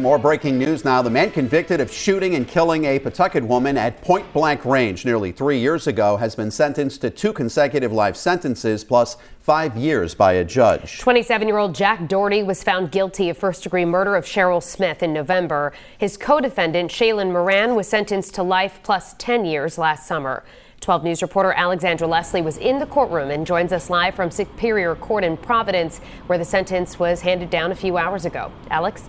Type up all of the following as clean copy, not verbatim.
More breaking news now. The man convicted of shooting and killing a Pawtucket woman at point-blank range nearly 3 years ago has been sentenced to 2 consecutive life sentences plus 5 years by a judge. 27-year-old Jack Doherty was found guilty of first-degree murder of Cheryl Smith in November. His co-defendant, Shaylin Moran, was sentenced to life plus 10 years last summer. 12 News reporter Alexandra Leslie was in the courtroom and joins us live from Superior Court in Providence, where the sentence was handed down a few hours ago. Alex?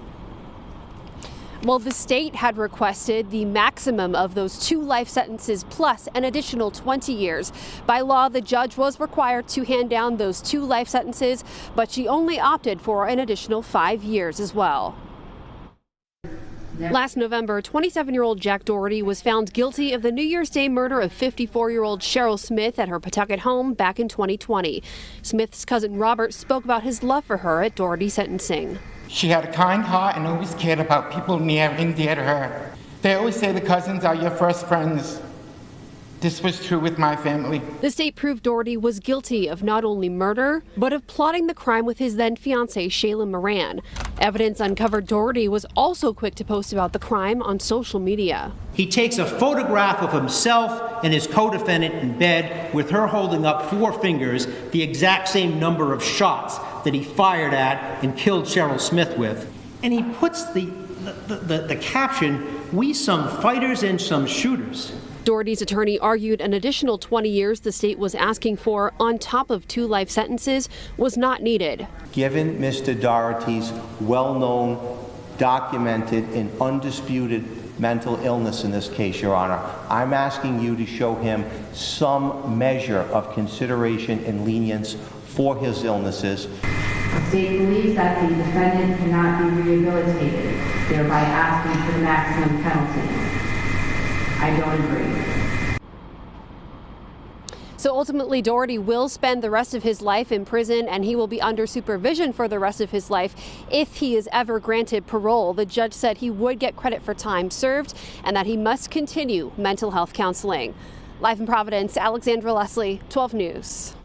Well, the state had requested the maximum of those 2 life sentences plus an additional 20 years. By law, the judge was required to hand down those 2 life sentences, but she only opted for an additional 5 years as well. Last November, 27-year-old Jack Doherty was found guilty of the New Year's Day murder of 54-year-old Cheryl Smith at her Pawtucket home back in 2020. Smith's cousin Robert spoke about his love for her at Doherty's sentencing. She had a kind heart and always cared about people near and dear to her. They always say the cousins are your first friends. This was true with my family. The state proved Doherty was guilty of not only murder, but of plotting the crime with his then-fiancée, Shaylin Moran. Evidence uncovered Doherty was also quick to post about the crime on social media. He takes a photograph of himself and his co-defendant in bed with her holding up 4 fingers, the exact same number of shots that he fired at and killed Cheryl Smith with. And he puts the caption, "We some fighters and some shooters." Doherty's attorney argued an additional 20 years the state was asking for on top of 2 life sentences was not needed. Given Mr. Doherty's well-known, documented, and undisputed mental illness in this case, Your Honor, I'm asking you to show him some measure of consideration and lenience for his illnesses. The state believes that the defendant cannot be rehabilitated, thereby asking for the maximum penalty. I don't agree. So ultimately, Doherty will spend the rest of his life in prison, and he will be under supervision for the rest of his life if he is ever granted parole. The judge said he would get credit for time served and that he must continue mental health counseling. Live in Providence, Alexandra Leslie, 12 News.